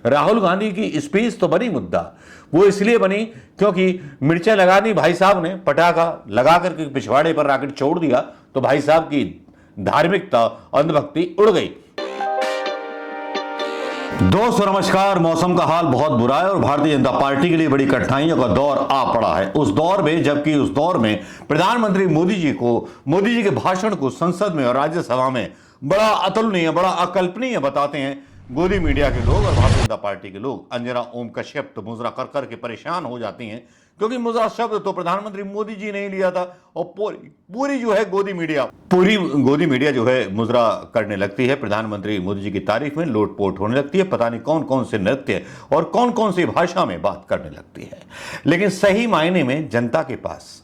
राहुल गांधी की स्पीच तो बनी मुद्दा, वो इसलिए बनी क्योंकि मिर्चें लगा दी भाई साहब ने, पटाखा लगा करके पिछवाड़े पर रॉकेट छोड़ दिया, तो भाई साहब की धार्मिकता, अंधभक्ति उड़ गई। दोस्तों नमस्कार। मौसम का हाल बहुत बुरा है और भारतीय जनता पार्टी के लिए बड़ी कठिनाइयों का दौर आ पड़ा है। उस दौर में प्रधानमंत्री मोदी जी के भाषण को संसद में और राज्यसभा में बड़ा अतुलनीय, बड़ा अकल्पनीय बताते हैं गोदी मीडिया के लोग और भारतीय जनता पार्टी के लोग। अंजना ओम कश्यप तो मुजरा कर करके परेशान हो जाती हैं, क्योंकि मुजरा शब्द तो प्रधानमंत्री मोदी जी ने ही लिया था और पूरी जो है गोदी मीडिया जो है मुजरा करने लगती है। प्रधानमंत्री मोदी जी की तारीफ में लोटपोट होने लगती है, पता नहीं कौन कौन से नृत्य और कौन कौन सी भाषा में बात करने लगती है। लेकिन सही मायने में जनता के पास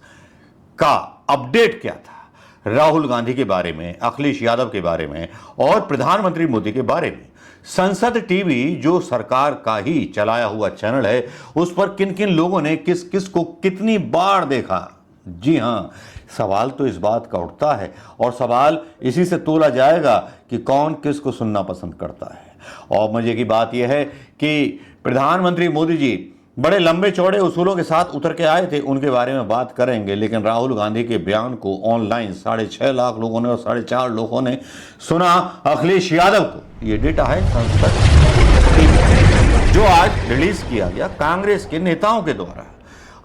का अपडेट क्या था राहुल गांधी के बारे में, अखिलेश यादव के बारे में और प्रधानमंत्री मोदी के बारे में? संसद टीवी जो सरकार का ही चलाया हुआ चैनल है, उस पर किन किन लोगों ने किस किस को कितनी बार देखा? जी हां, सवाल तो इस बात का उठता है और सवाल इसी से तोला जाएगा कि कौन किस को सुनना पसंद करता है। और मजे की बात यह है कि प्रधानमंत्री मोदी जी बड़े लंबे चौड़े उसूलों के साथ उतर के आए थे, उनके बारे में बात करेंगे। लेकिन राहुल गांधी के बयान को ऑनलाइन 6.5 लाख लोगों ने और 4.5 लोगों ने सुना। अखिलेश यादव को, ये डेटा है संसद जो आज रिलीज किया गया कांग्रेस के नेताओं के द्वारा।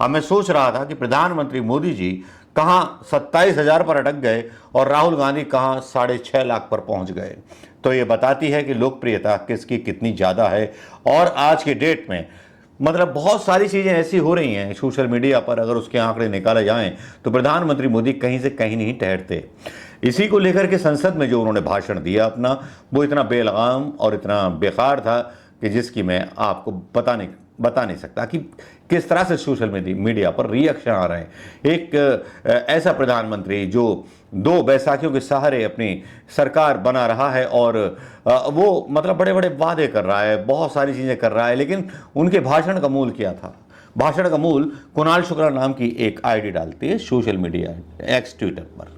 अब मैं सोच रहा था कि प्रधानमंत्री मोदी जी कहां 27,000 पर अटक गए और राहुल गांधी कहां 6.5 लाख पर पहुंच गए। तो ये बताती है कि लोकप्रियता किसकी कितनी ज्यादा है। और आज के डेट में मतलब बहुत सारी चीजें ऐसी हो रही हैं सोशल मीडिया पर, अगर उसके आंकड़े निकाले जाएं तो प्रधानमंत्री मोदी कहीं से कहीं नहीं ठहरते। इसी को लेकर के संसद में जो उन्होंने भाषण दिया अपना, वो इतना बेलगाम और इतना बेकार था कि जिसकी मैं आपको बता नहीं सकता कि किस तरह से सोशल मीडिया पर रिएक्शन आ रहे हैं। एक ऐसा प्रधानमंत्री जो 2 बैसाखियों के सहारे अपनी सरकार बना रहा है और वो मतलब बड़े बड़े वादे कर रहा है, बहुत सारी चीज़ें कर रहा है, लेकिन उनके भाषण का मूल क्या था? भाषण का मूल कुणाल शुक्ला नाम की एक आईडी डालती है सोशल मीडिया एक्स ट्विटर पर।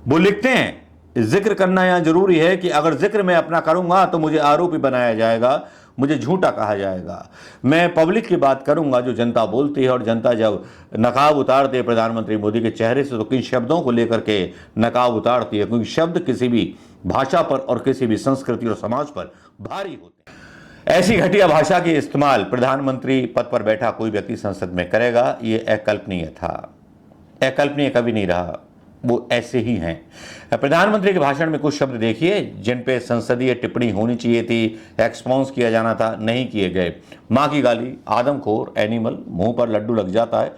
वो लिखते हैं, जिक्र करना यहाँ जरूरी है कि अगर जिक्र मैं अपना करूंगा तो मुझे आरोपी बनाया जाएगा, मुझे झूठा कहा जाएगा। मैं पब्लिक की बात करूंगा जो जनता बोलती है, और जनता जब नकाब उतारती है प्रधानमंत्री मोदी के चेहरे से तो किन शब्दों को लेकर के नकाब उतारती है, क्योंकि शब्द किसी भी भाषा पर और किसी भी संस्कृति और समाज पर भारी होते हैं। ऐसी घटिया भाषा के इस्तेमाल प्रधानमंत्री पद पर बैठा कोई व्यक्ति संसद में करेगा, ये अकल्पनीय था। अकल्पनीय कभी नहीं रहा, वो ऐसे ही हैं। प्रधानमंत्री के भाषण में कुछ शब्द देखिए जिन पे संसदीय टिप्पणी होनी चाहिए थी, एक्सपॉन्स किया जाना था, नहीं किए गए। माँ की गाली, आदमखोर, एनिमल, मुंह पर लड्डू लग जाता है,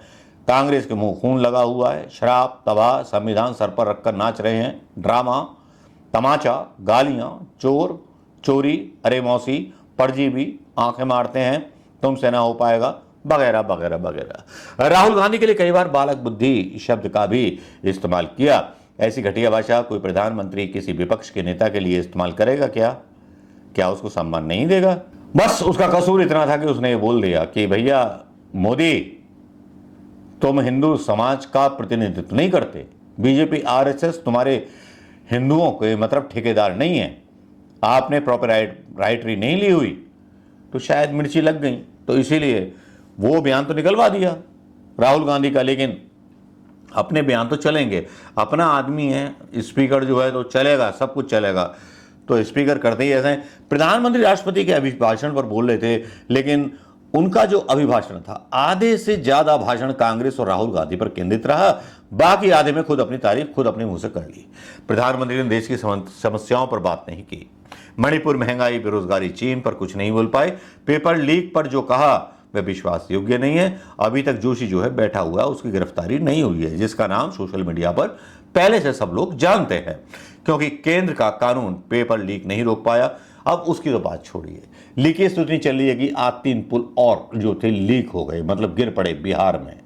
कांग्रेस के मुंह खून लगा हुआ है, शराब, तबाह, संविधान सर पर रखकर नाच रहे हैं, ड्रामा, तमाचा, गालियां, चोर, चोरी, अरे मौसी, परजीवी, आंखें मारते हैं, तुमसे ना हो पाएगा, वगैरह वगैरह वगैरह। राहुल गांधी के लिए कई बार बालक बुद्धि शब्द का भी इस्तेमाल किया। ऐसी घटिया भाषा कोई प्रधानमंत्री किसी विपक्ष के नेता के लिए इस्तेमाल करेगा क्या उसको सम्मान नहीं देगा? बस उसका कसूर इतना था कि उसने ये बोल दिया कि भैया मोदी, तुम हिंदू समाज का प्रतिनिधित्व नहीं करते, बीजेपी आरएसएस तुम्हारे हिंदुओं के मतलब ठेकेदार नहीं है, आपने प्रॉपराइटरी नहीं ली हुई, तो शायद मिर्ची लग गई, तो इसीलिए वो बयान तो निकलवा दिया राहुल गांधी का। लेकिन अपने बयान तो चलेंगे, अपना आदमी है, स्पीकर जो है तो चलेगा, सब कुछ चलेगा। तो स्पीकर करते ही ऐसे हैं। प्रधानमंत्री राष्ट्रपति के अभिभाषण पर बोल रहे थे, लेकिन उनका जो अभिभाषण था, आधे से ज्यादा भाषण कांग्रेस और राहुल गांधी पर केंद्रित रहा, बाकी आधे में खुद अपनी तारीफ खुद अपने मुंह से कर ली। प्रधानमंत्री ने देश की समस्याओं पर बात नहीं की, मणिपुर, महंगाई, बेरोजगारी, चीन पर कुछ नहीं बोल पाए। पेपर लीक पर जो कहा वह विश्वास योग्य नहीं है। अभी तक जोशी जो है बैठा हुआ है, उसकी गिरफ्तारी नहीं हुई है, जिसका नाम सोशल मीडिया पर पहले से सब लोग जानते हैं, क्योंकि केंद्र का कानून पेपर लीक नहीं रोक पाया। अब उसकी तो बात छोड़िए, लीकेज तो इतनी चल रही है कि आज 3 पुल और जो थे लीक हो गए, मतलब गिर पड़े बिहार में।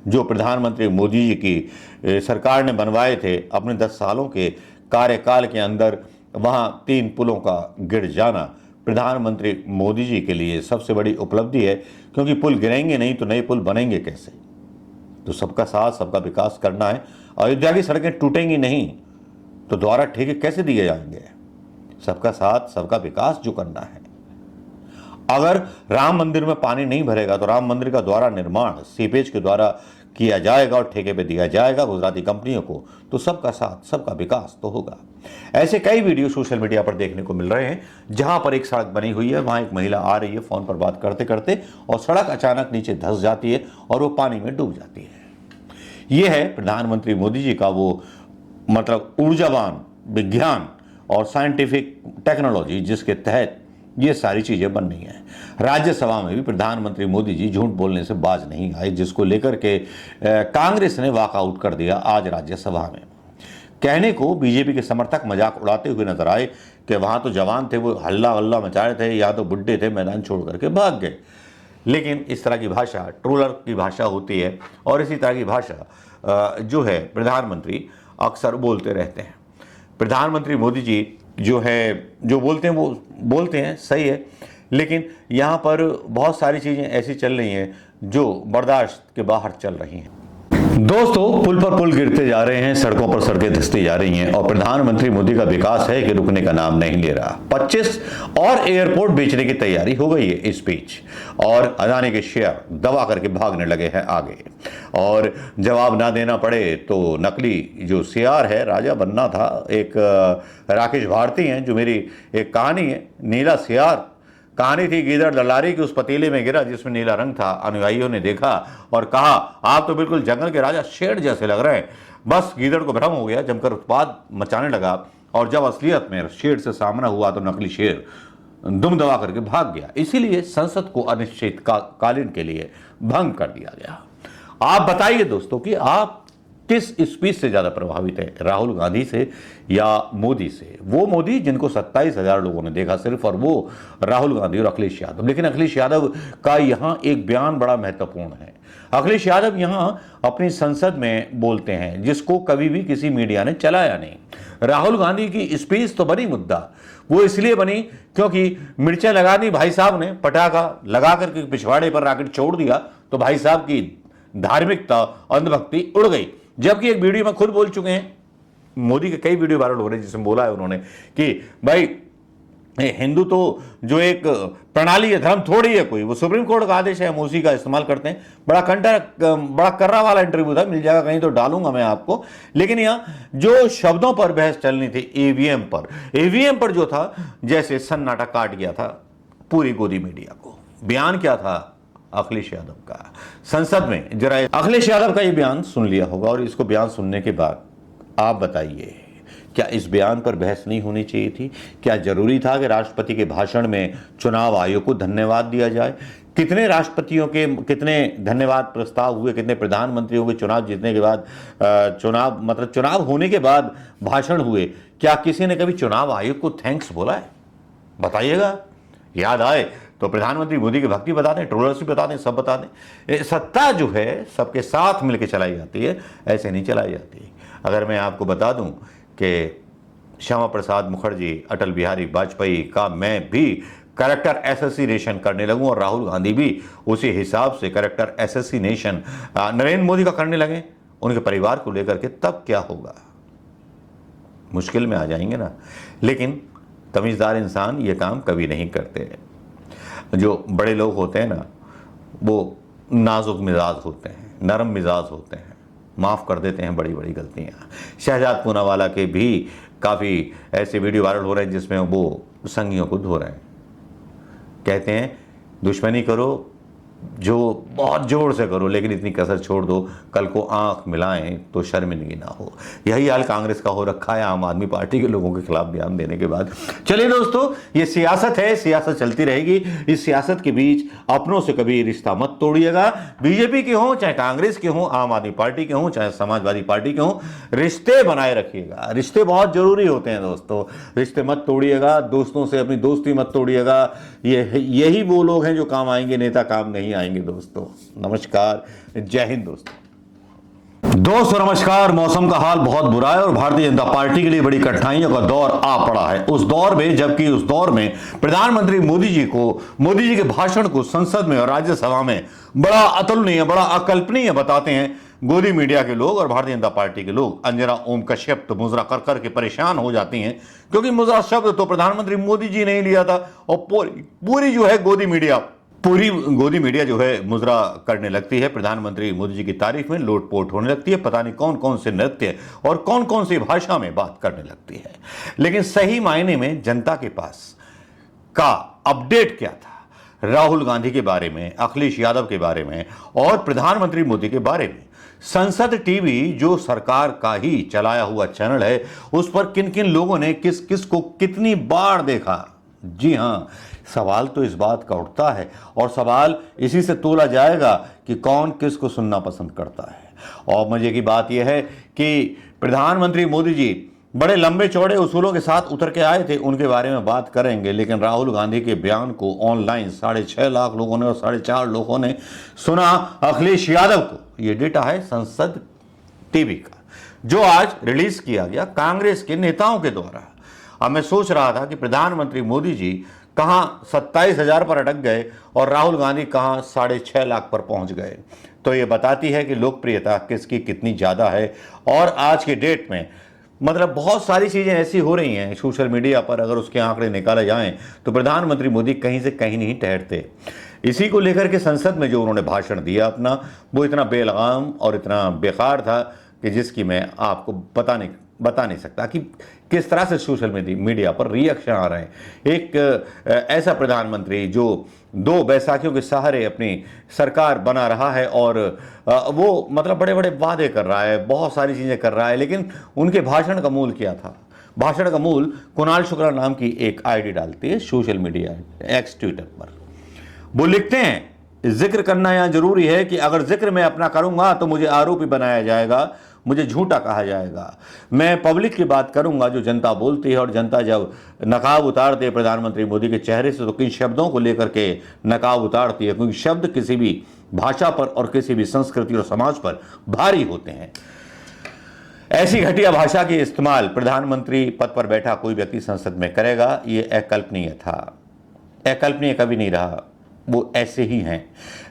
जो प्रधानमंत्री मोदी जी की सरकार ने बनवाए थे अपने 10 सालों के कार्यकाल के अंदर, वहां 3 पुलों का गिर जाना प्रधानमंत्री मोदी जी के लिए सबसे बड़ी उपलब्धि है, क्योंकि पुल गिरेंगे नहीं तो नए पुल बनेंगे कैसे? तो सबका साथ सबका विकास करना है। अयोध्या की सड़कें टूटेंगी नहीं तो दोबारा ठेके कैसे दिए जाएंगे? सबका साथ सबका विकास जो करना है। अगर राम मंदिर में पानी नहीं भरेगा तो राम मंदिर का द्वारा निर्माण सीपेज के द्वारा किया जाएगा और ठेके पे दिया जाएगा गुजराती कंपनियों को, तो सबका साथ सबका विकास तो होगा। ऐसे कई वीडियो सोशल मीडिया पर देखने को मिल रहे हैं जहां पर एक सड़क बनी हुई है, वहां एक महिला आ रही है फोन पर बात करते करते और सड़क अचानक नीचे धंस जाती है और वो पानी में डूब जाती है। यह है प्रधानमंत्री मोदी जी का वो मतलब ऊर्जावान विज्ञान और साइंटिफिक टेक्नोलॉजी जिसके तहत ये सारी चीजें बन रही हैं। राज्यसभा में भी प्रधानमंत्री मोदी जी झूठ बोलने से बाज नहीं आए, जिसको लेकर के कांग्रेस ने वॉकआउट कर दिया आज राज्यसभा में। कहने को बीजेपी के समर्थक मजाक उड़ाते हुए नजर आए कि वहां तो जवान थे, वो हल्ला हल्ला मचा रहे थे, या तो बुड्ढे थे मैदान छोड़ करके भाग गए। लेकिन इस तरह की भाषा ट्रोलर की भाषा होती है और इसी तरह की भाषा जो है प्रधानमंत्री अक्सर बोलते रहते हैं। प्रधानमंत्री मोदी जी जो बोलते हैं वो बोलते हैं, सही है, लेकिन यहाँ पर बहुत सारी चीज़ें ऐसी चल रही हैं जो बर्दाश्त के बाहर चल रही हैं। दोस्तों, पुल पर पुल गिरते जा रहे हैं, सड़कों पर सड़कें धंसती जा रही हैं और प्रधानमंत्री मोदी का विकास है कि रुकने का नाम नहीं ले रहा। 25 और एयरपोर्ट बेचने की तैयारी हो गई है इस बीच और अदानी के शेयर दबा करके भागने लगे हैं आगे। और जवाब ना देना पड़े तो नकली जो सीआर है, राजा बनना था, एक राकेश भारती हैं, जो मेरी एक कहानी है नीला सीआर कहानी थी, गीदड़ ललारी की उस पतीले में गिरा जिसमें नीला रंग था। अनुयायियों ने देखा और कहा आप तो बिल्कुल जंगल के राजा शेर जैसे लग रहे हैं। बस गीदड़ को भ्रम हो गया, जमकर उत्पाद मचाने लगा और जब असलियत में शेर से सामना हुआ तो नकली शेर दुम दबा करके भाग गया। इसीलिए संसद को अनिश्चितकालीन के लिए भंग कर दिया गया। आप बताइए दोस्तों कि आप किस स्पीच से ज्यादा प्रभावित है, राहुल गांधी से या मोदी से? वो मोदी जिनको 27,000 लोगों ने देखा सिर्फ, और वो राहुल गांधी और अखिलेश यादव। लेकिन अखिलेश यादव का यहां एक बयान बड़ा महत्वपूर्ण है। अखिलेश यादव यहां अपनी संसद में बोलते हैं जिसको कभी भी किसी मीडिया ने चलाया नहीं। राहुल गांधी की स्पीच तो बनी मुद्दा, वो इसलिए बनी क्योंकि मिर्चें लगा दी भाई साहब ने, पटाखा लगा करके पिछवाड़े पर रॉकेट छोड़ दिया तो भाई साहब की धार्मिकता अंधभक्ति उड़ गई। जबकि एक वीडियो में खुद बोल चुके हैं, मोदी के कई वीडियो वायरल हो रहे हैं जिसमें बोला है उन्होंने कि भाई हिंदू तो जो एक प्रणाली है, धर्म थोड़ी है कोई, वो सुप्रीम कोर्ट का आदेश है, हम उसी का इस्तेमाल करते हैं। बड़ा कर्रा वाला इंटरव्यू था, मिल जाएगा कहीं तो डालूंगा मैं आपको। लेकिन यहाँ जो शब्दों पर बहस चलनी थी, ईवीएम पर जो था, जैसे सन्नाटा काट गया था पूरी गोदी मीडिया को। बयान क्या था अखिलेश यादव का संसद में? जरा अखिलेश यादव का ये बयान सुन लिया होगा और इसको बयान सुनने के बाद आप बताइए, क्या इस बयान पर बहस नहीं होनी चाहिए थी? क्या जरूरी था कि राष्ट्रपति के भाषण में चुनाव आयोग को धन्यवाद दिया जाए? कितने राष्ट्रपतियों के कितने धन्यवाद प्रस्ताव हुए, कितने प्रधानमंत्रियों के चुनाव जीतने के बाद चुनाव होने के बाद भाषण हुए? क्या किसी ने कभी चुनाव आयोग को थैंक्स बोला है? बताइएगा, याद आए तो प्रधानमंत्री मोदी की भक्ति बता दें, ट्रोलर्स भी बता दें, सब बता दें। सत्ता जो है सबके साथ मिलकर चलाई जाती है, ऐसे नहीं चलाई जाती। अगर मैं आपको बता दूं कि श्यामा प्रसाद मुखर्जी, अटल बिहारी वाजपेयी का मैं भी कैरेक्टर असैसिनेशन करने लगूं और राहुल गांधी भी उसी हिसाब से कैरेक्टर असैसिनेशन नरेंद्र मोदी का करने लगे उनके परिवार को लेकर के, तब क्या होगा? मुश्किल में आ जाएंगे ना। लेकिन तमीज़दार इंसान ये काम कभी नहीं करते। जो बड़े लोग होते हैं ना, वो नाजुक मिजाज होते हैं, नरम मिजाज होते हैं, माफ़ कर देते हैं बड़ी बड़ी गलतियाँ। शहजाद पूनावाला के भी काफ़ी ऐसे वीडियो वायरल हो रहे हैं जिसमें वो संगियों को धो रहे हैं। कहते हैं दुश्मनी करो जो बहुत जोर से करो, लेकिन इतनी कसर छोड़ दो कल को आंख मिलाएं तो शर्मिंदगी ना हो। यही हाल कांग्रेस का हो रखा है आम आदमी पार्टी के लोगों के खिलाफ बयान देने के बाद। चलिए दोस्तों, ये सियासत है, सियासत चलती रहेगी। इस सियासत के बीच अपनों से कभी रिश्ता मत तोड़िएगा। बीजेपी के हों चाहे कांग्रेस के हों, आम आदमी पार्टी के हों चाहे समाजवादी पार्टी के हों, रिश्ते बनाए रखिएगा। रिश्ते बहुत जरूरी होते हैं दोस्तों, रिश्ते मत तोड़िएगा। दोस्तों से अपनी दोस्ती मत तोड़िएगा। यही वो लोग हैं जो काम आएंगे, नेता काम नहीं आएंगे दोस्तों। नमस्कार, जय हिंद दोस्तों नमस्कार। मौसम का हाल बहुत बुरा है और भारतीय जनता पार्टी के लिए बड़ी कठिनाइयों का दौर आ पड़ा है। उस दौर में प्रधानमंत्री मोदी जी के भाषण को संसद में और राज्यसभा में बड़ा अतुलनीय, बड़ा अकल्पनीय बताते हैं गोदी मीडिया के लोग और भारतीय जनता पार्टी के लोग अंजना ओम कश्यप तो मुजरा कर कर के परेशान हो जाती हैं, क्योंकि मुजरा शब्द तो प्रधानमंत्री मोदी जी ने ही लिया था और पूरी जो है पूरी गोदी मीडिया जो है मुजरा करने लगती है, प्रधानमंत्री मोदी जी की तारीफ में लोटपोट होने लगती है, पता नहीं कौन कौन से नृत्य और कौन कौन सी भाषा में बात करने लगती है। लेकिन सही मायने में जनता के पास का अपडेट क्या था राहुल गांधी के बारे में, अखिलेश यादव के बारे में और प्रधानमंत्री मोदी के बारे में? संसद टीवी जो सरकार का ही चलाया हुआ चैनल है, उस पर किन किन लोगों ने किस किस को कितनी बार देखा? जी हां, सवाल तो इस बात का उठता है और सवाल इसी से तोला जाएगा कि कौन किस को सुनना पसंद करता है। और मजे की बात यह है कि प्रधानमंत्री मोदी जी बड़े लंबे चौड़े उसूलों के साथ उतर के आए थे, उनके बारे में बात करेंगे। लेकिन राहुल गांधी के बयान को ऑनलाइन 6.5 लाख लोगों ने और 4.5 लोगों ने सुना अखिलेश यादव को। यह डेटा है संसद टीवी का, जो आज रिलीज किया गया कांग्रेस के नेताओं के द्वारा। अब मैं सोच रहा था कि प्रधानमंत्री मोदी जी कहां 27,000 पर अटक गए और राहुल गांधी कहां 6.5 लाख पर पहुंच गए। तो यह बताती है कि लोकप्रियता किसकी कितनी ज्यादा है। और आज के डेट में मतलब बहुत सारी चीजें ऐसी हो रही हैं सोशल मीडिया पर, अगर उसके आंकड़े निकाले जाएं तो प्रधानमंत्री मोदी कहीं से कहीं नहीं ठहरते। इसी को लेकर के संसद में जो उन्होंने भाषण दिया अपना, वो इतना बेलगाम और इतना बेकार था कि जिसकी मैं आपको बता नहीं सकता कि किस तरह से सोशल मीडिया पर रिएक्शन आ रहे हैं। एक ऐसा प्रधानमंत्री जो 2 बैसाखियों के सहारे अपनी सरकार बना रहा है और वो मतलब बड़े बड़े वादे कर रहा है, बहुत सारी चीज़ें कर रहा है, लेकिन उनके भाषण का मूल क्या था? भाषण का मूल कुणाल शुक्ला नाम की एक आईडी डालती है सोशल मीडिया एक्स ट्विटर पर। वो लिखते हैं, जिक्र करना यहाँ जरूरी है कि अगर जिक्र मैं अपना करूंगा तो मुझे आरोपी बनाया जाएगा, मुझे झूठा कहा जाएगा। मैं पब्लिक की बात करूंगा जो जनता बोलती है, और जनता जब नकाब उतारती है प्रधानमंत्री मोदी के चेहरे से तो किन शब्दों को लेकर के नकाब उतारती है, क्योंकि शब्द किसी भी भाषा पर और किसी भी संस्कृति और समाज पर भारी होते हैं। ऐसी घटिया भाषा के इस्तेमाल प्रधानमंत्री पद पर बैठा कोई व्यक्ति संसद में करेगा, ये अकल्पनीय था। अकल्पनीय कभी नहीं रहा, वो ऐसे ही हैं।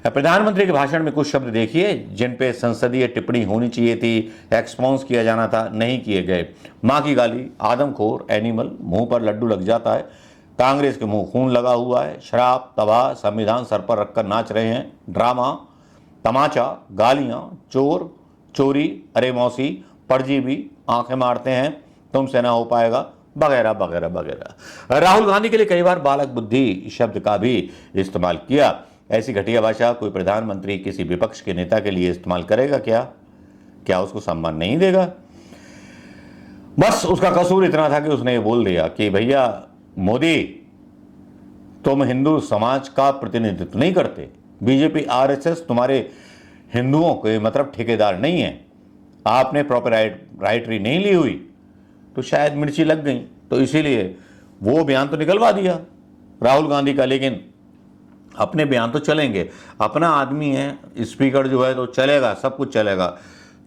प्रधानमंत्री के भाषण में कुछ शब्द देखिए जिन पे संसदीय टिप्पणी होनी चाहिए थी, एक्सपॉन्स किया जाना था, नहीं किए गए। माँ की गाली, आदमखोर, एनिमल, मुंह पर लड्डू लग जाता है, कांग्रेस के मुंह खून लगा हुआ है, शराब, तबाह, संविधान सर पर रखकर नाच रहे हैं, ड्रामा, तमाचा, गालियां, चोर, चोरी, अरे मौसी, परजीवी, आंखें मारते हैं, तुमसे ना हो पाएगा, वगैरह वगैरह वगैरह। राहुल गांधी के लिए कई बार बालक बुद्धि शब्द का भी इस्तेमाल किया। ऐसी घटिया भाषा कोई प्रधानमंत्री किसी विपक्ष के नेता के लिए इस्तेमाल करेगा क्या उसको सम्मान नहीं देगा? बस उसका कसूर इतना था कि उसने ये बोल दिया कि भैया मोदी, तुम हिंदू समाज का प्रतिनिधित्व नहीं करते, बीजेपी आरएसएस तुम्हारे हिंदुओं के मतलब ठेकेदार नहीं है, आपने प्रॉपर राइटरी नहीं ली हुई, तो शायद मिर्ची लग गई, तो इसीलिए वो बयान तो निकलवा दिया राहुल गांधी का। लेकिन अपने बयान तो चलेंगे, अपना आदमी है, स्पीकर जो है तो चलेगा, सब कुछ चलेगा।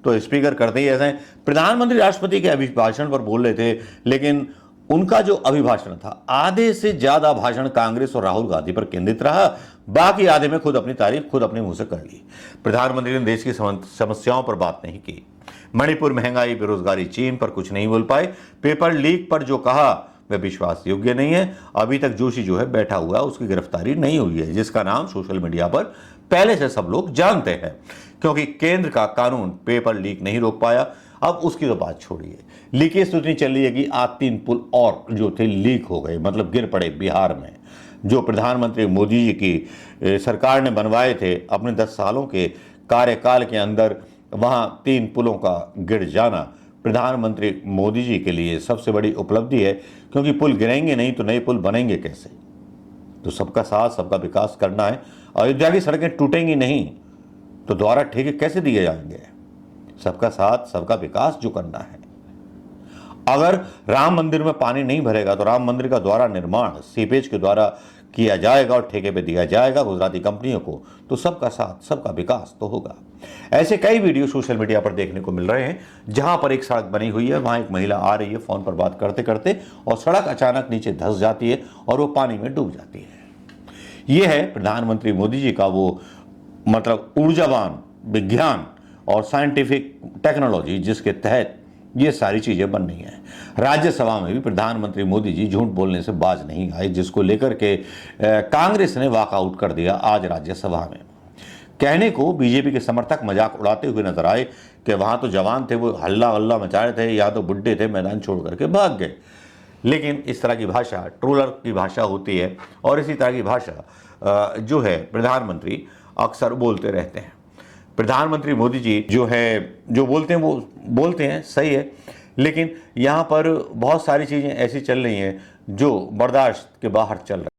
तो स्पीकर करते ही ऐसे। प्रधानमंत्री राष्ट्रपति के अभिभाषण पर बोल रहे थे, लेकिन उनका जो अभिभाषण था आधे से ज्यादा भाषण कांग्रेस और राहुल गांधी पर केंद्रित रहा, बाकी आधे में खुद अपनी तारीफ खुद अपने मुंह से कर ली। प्रधानमंत्री ने देश की समस्याओं पर बात नहीं की, मणिपुर, महंगाई, बेरोजगारी, चीन पर कुछ नहीं बोल पाए, पेपर लीक पर जो कहा वह विश्वास योग्य नहीं है। अभी तक जोशी जो है बैठा हुआ है, उसकी गिरफ्तारी नहीं हुई है, जिसका नाम सोशल मीडिया पर पहले से सब लोग जानते हैं, क्योंकि केंद्र का कानून पेपर लीक नहीं रोक पाया। अब उसकी तो बात छोड़िए, लीकेज तो इतनी चल रही है कि आज 3 पुल और जो थे लीक हो गए, मतलब गिर पड़े बिहार में। जो प्रधानमंत्री मोदी जी की सरकार ने बनवाए थे अपने 10 सालों के कार्यकाल के अंदर, वहां 3 पुलों का गिर जाना प्रधानमंत्री मोदी जी के लिए सबसे बड़ी उपलब्धि है, क्योंकि पुल गिरेंगे नहीं तो नए पुल बनेंगे कैसे? तो सबका साथ सबका विकास करना है। अयोध्या की सड़कें टूटेंगी नहीं तो दोबारा ठेके कैसे दिए जाएंगे? सबका साथ सबका विकास जो करना है। अगर राम मंदिर में पानी नहीं भरेगा तो राम मंदिर का द्वारा निर्माण सीपेज के द्वारा किया जाएगा और ठेके पे दिया जाएगा गुजराती कंपनियों को, तो सबका साथ सबका विकास तो होगा। ऐसे कई वीडियो सोशल मीडिया पर देखने को मिल रहे हैं, जहां पर एक सड़क बनी हुई है, वहां एक महिला आ रही है फोन पर बात करते करते, और सड़क अचानक नीचे धंस जाती है और वो पानी में डूब जाती है। यह है प्रधानमंत्री मोदी जी का वो मतलब ऊर्जावान, विज्ञान और साइंटिफिक टेक्नोलॉजी जिसके तहत ये सारी चीज़ें बन रही हैं। राज्यसभा में भी प्रधानमंत्री मोदी जी झूठ बोलने से बाज नहीं आए, जिसको लेकर के कांग्रेस ने वॉकआउट कर दिया आज राज्यसभा में। कहने को बीजेपी के समर्थक मजाक उड़ाते हुए नजर आए कि वहाँ तो जवान थे, वो हल्ला हल्ला मचा रहे थे, या तो बुड्ढे थे, मैदान छोड़ करके भाग गए। लेकिन इस तरह की भाषा ट्रोलर की भाषा होती है और इसी तरह की भाषा जो है प्रधानमंत्री अक्सर बोलते रहते हैं। प्रधानमंत्री मोदी जी जो बोलते हैं वो बोलते हैं, सही है, लेकिन यहाँ पर बहुत सारी चीज़ें ऐसी चल रही हैं जो बर्दाश्त के बाहर चल रही हैं।